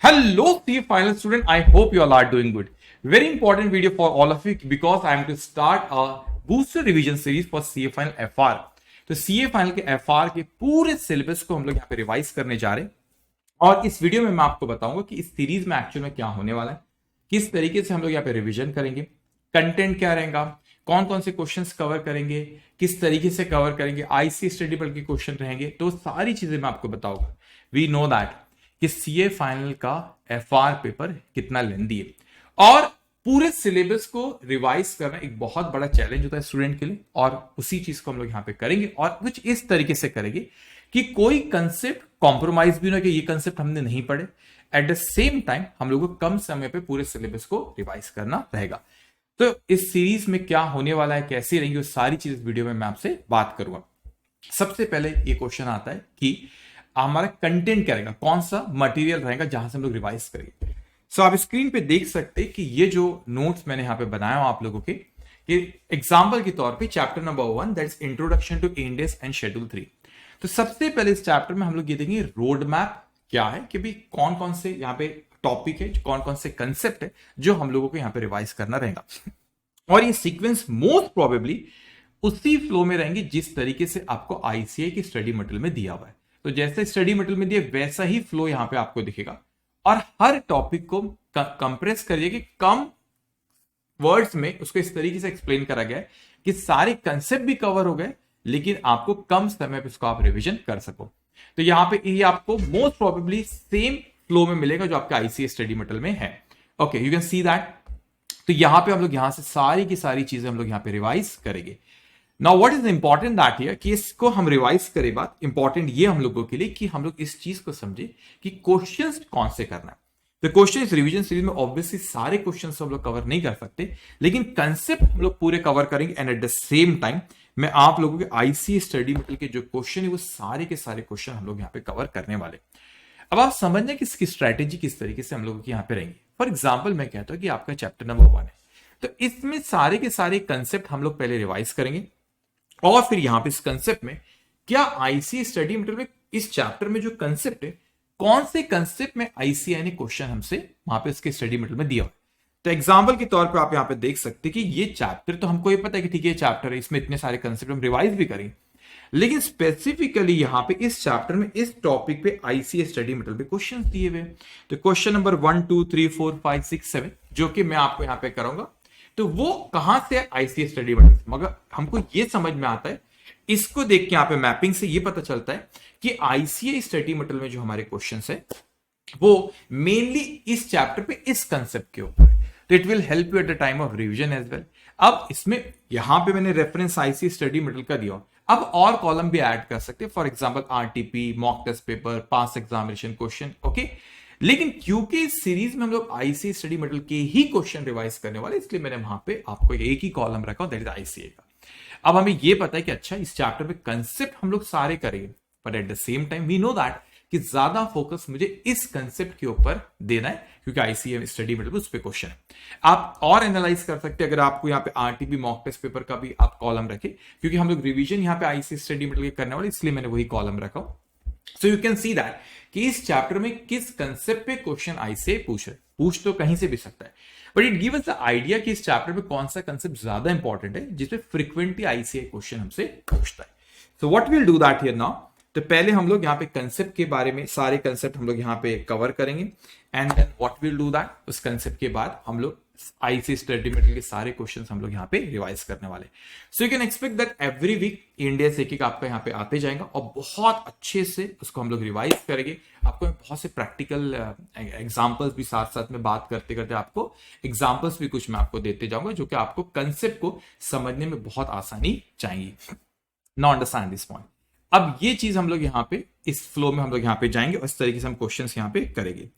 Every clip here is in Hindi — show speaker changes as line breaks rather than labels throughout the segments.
Hello, CA final student. I hope you all are doing good. Very important video for all of you because I am to start a booster revision series for CA final FR. तो CA फाइनल के FR के पूरे सिलेबस को हम लोग यहाँ पे रिवाइज करने जा रहे हैं और इस वीडियो में मैं आपको बताऊंगा कि इस सीरीज में एक्चुअल में क्या होने वाला है, किस तरीके से हम लोग यहाँ पे रिवीजन करेंगे, कंटेंट क्या रहेगा, कौन कौन से क्वेश्चंस कवर करेंगे, किस तरीके से कवर करेंगे, आईसी स्टडी बल के क्वेश्चन रहेंगे, तो सारी चीजें मैं आपको बताऊंगा। वी नो दैट कि सीए फाइनल का एफआर पेपर कितना लेंदी है और पूरे सिलेबस को रिवाइज करना एक बहुत बड़ा चैलेंज होता है स्टूडेंट के लिए, और उसी चीज को हम लोग यहां पे करेंगे और कुछ इस तरीके से करेंगे कि कोई कंसेप्ट कॉम्प्रोमाइज भी ना कि ये कंसेप्ट हमने नहीं पढ़े, एट द सेम टाइम हम लोग को कम समय पे पूरे सिलेबस को रिवाइज करना रहेगा। तो इस सीरीज में क्या होने वाला है, कैसी रहेंगी, वो सारी चीज वीडियो में मैं आपसे बात करूंगा। सबसे पहले ये क्वेश्चन आता है कि हमारा कंटेंट क्या रहेगा, कौन सा मटेरियल रहेगा जहां से हम लोग रिवाइज करेंगे। सो आप स्क्रीन पे देख सकते हैं कि ये जो नोट्स मैंने यहां पे बनाया हूं आप लोगों के, कि एग्जांपल के तौर पे chapter number 1 that is introduction to Ind AS and schedule 3। तो सबसे पहले इस चैप्टर में हम लोग ये देखेंगे रोड मैप क्या है, कि भाई कौन कौन से यहाँ पे टॉपिक है, कौन कौन से कंसेप्ट है जो हम लोगों को यहाँ पे रिवाइज करना रहेगा। और ये सीक्वेंस मोस्ट प्रोबेबली उसी फ्लो में रहेंगे जिस तरीके से आपको आईसीआई की स्टडी मटेरियल में दिया हुआ है। तो जैसे स्टडी मटेरियल में दिया वैसा ही फ्लो यहां पे आपको दिखेगा और हर टॉपिक को कंप्रेस करिए कि कम वर्ड्स में उसको इस तरीके से एक्सप्लेन करा गया है कि सारे कंसेप्ट भी कवर हो गए, लेकिन आपको कम समय पे इसको आप रिवीजन कर सको। तो यहां पे ये आपको मोस्ट प्रोबेबली सेम फ्लो में मिलेगा जो आपका आईसीए स्टडी मटेरियल में है। Okay, you can see that. तो यहां पे हम लोग यहां से सारी की सारी चीजें हम लोग यहां पे रिवाइज करेंगे। Now what is important that here, कि इसको हम रिवाइज करें, बात इंपॉर्टेंट ये हम लोगों के लिए कि हम लोग इस चीज को समझे कि क्वेश्चंस कौन से करना है। तो क्वेश्चन इस रिवीजन सीरीज में ऑब्वियसली सारे क्वेश्चंस हम लोग कवर नहीं कर सकते, लेकिन कंसेप्ट हम लोग पूरे कवर करेंगे and eight the same time मैं आप लोगों के आईसी स्टडी मटेरियल के जो क्वेश्चन है वो सारे के सारे क्वेश्चन हम लोग यहाँ पे कवर करने वाले। अब आप समझना कि इसकी स्ट्रैटेजी किस तरीके से हम लोगों की यहाँ पे रहेंगी। फॉर एग्जाम्पल मैं कहता हूं कि आपका चैप्टर नंबर 1 है, तो इसमें सारे के सारे कंसेप्ट हम लोग पहले रिवाइज करेंगे और फिर यहां पे इस कंसेप्ट में क्या आईसी स्टडी मटेरियल में इस चैप्टर में जो कंसेप्ट है, कौन से कंसेप्ट में आईसीआई ने क्वेश्चन हमसे वहां पे इसके स्टडी मटेरियल में दिया हुआ है। तो एग्जांपल के तौर पे आप यहां पे देख सकते हैं कि ये चैप्टर तो हमको ये पता है कि ठीक है ये चैप्टर है, इसमें इतने सारे कंसेप्ट हम रिवाइज भी करेंगे, लेकिन स्पेसिफिकली यहां पे इस चैप्टर में इस टॉपिक पे आईसीआई स्टडी मटेरियल पे क्वेश्चन दिए हुए। तो क्वेश्चन नंबर 1 2 3 4 5 6 7 जो कि मैं आपको यहां पे कराऊंगा, तो वो कहां से आईसीए स्टडी मटेरियल, मगर हमको ये समझ में आता है, इसको देख के यहां पे मैपिंग से ये पता चलता है कि आईसीए स्टडी मटेरियल में जो हमारे क्वेश्चंस है वो मेनली इस चैप्टर पे इस कंसेप्ट के ऊपर है। तो it will help you at the time of revision as well. अब इसमें यहां पे मैंने रेफरेंस आईसीए स्टडी मटेरियल का दिया, अब और कॉलम भी ऐड कर सकते हैं, for example RTP, mock test paper, past examination question. Okay, लेकिन क्योंकि इस सीरीज में हम लोग आईसीए स्टडी मटेरियल के ही क्वेश्चन रिवाइज करने वाले, इसलिए मैंने वहां पे आपको एक ही कॉलम रखा, दैट इज आईसीए का। अब हमें यह पता है कि अच्छा इस चैप्टर में कंसेप्ट हम लोग सारे करेंगे, but at the same time we know that कि ज्यादा फोकस मुझे इस कंसेप्ट के ऊपर देना है क्योंकि आईसीए स्टडी मटेरियल उस पे क्वेश्चन है। आप और एनालाइज कर सकते हैं अगर आपको यहाँ पे आरटीपी मॉक टेस्ट पेपर का भी आप कॉलम रखे, क्योंकि हम लोग रिवीजन यहाँ पे आईसीए स्टडी मटेरियल करने वाले, इसलिए मैंने वही कॉलम रखा। सो यू कैन सी दैट कि इस चैप्टर में किस कंसेप्ट पे क्वेश्चन आईसीए पूछ तो कहीं से भी सकता है, but it give us the idea कि इस चैप्टर में कौन सा कंसेप्ट ज्यादा इंपॉर्टेंट है जिसपे फ्रीक्वेंटली आईसीए क्वेश्चन हमसे पूछता है। So what will do that here now, तो पहले हम लोग यहाँ पे कंसेप्ट के बारे में सारे कंसेप्ट हम लोग यहाँ पे कवर करेंगे and then what will do that, उस कंसेप्ट के बाद हम लोग आईसीए स्टडी मटेरियल के सारे क्वेश्चंस हम लोग यहाँ पे रिवाइज करने वाले। So you can expect that every week India से एक आपका यहाँ पे आते जाएगा और बहुत अच्छे से उसको हम लोग रिवाइज करेंगे। आपको बहुत से प्रैक्टिकल एग्जांपल्स भी साथ साथ में बात करते करते आपको एग्जांपल्स भी कुछ मैं आपको देते जाऊंगा जो कि आपको कंसेप्ट को समझने में बहुत आसानी चाहिए। Now understand this point. अब ये चीज हम लोग यहाँ पे इस फ्लो में हम लोग यहाँ पे जाएंगे और इस तरीके से हम क्वेश्चंस यहाँ पे करेंगे।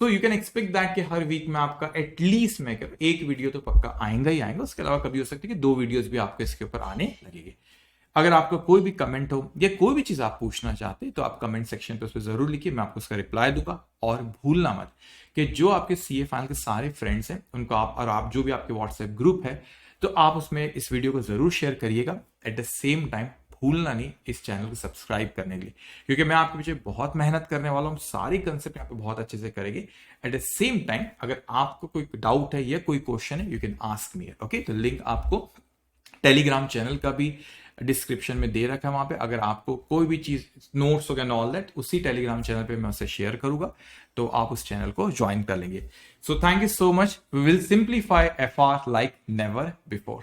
सो यू कैन एक्सपेक्ट दैट कि हर वीक में आपका एटलीस्ट मैं कह एक वीडियो तो पक्का आएगा ही आएगा, उसके अलावा कभी हो सकता है कि 2 वीडियोस भी आपके इसके ऊपर आने लगेंगे। अगर आपका कोई भी कमेंट हो या कोई भी चीज आप पूछना चाहते हैं तो आप कमेंट सेक्शन पे उस पर जरूर लिखिए, मैं आपको उसका रिप्लाई दूंगा। और भूलना मत कि जो आपके सीए फाइनल के सारे फ्रेंड्स हैं उनको आप जो भी आपके व्हाट्सएप ग्रुप है तो आप उसमें इस वीडियो को जरूर शेयर करिएगा। एट द सेम टाइम भूलना नहीं इस चैनल को सब्सक्राइब करने के लिए, क्योंकि मैं आपके पीछे बहुत मेहनत करने वाला हूँ, सारी कंसेप्ट यहाँ पे बहुत अच्छे से करेंगे। एट द सेम टाइम अगर आपको कोई डाउट है या कोई क्वेश्चन है, you can ask me. Okay, तो लिंक आपको टेलीग्राम चैनल का भी डिस्क्रिप्शन में दे रखा है। वहां पे अगर आपको कोई भी चीज नोट्स हो गया ऑल दैट, उसी टेलीग्राम चैनल पे मैं उसे शेयर करूंगा, तो आप उस चैनल को ज्वाइन कर लेंगे। So thank you so much, we will simplify FR like never before.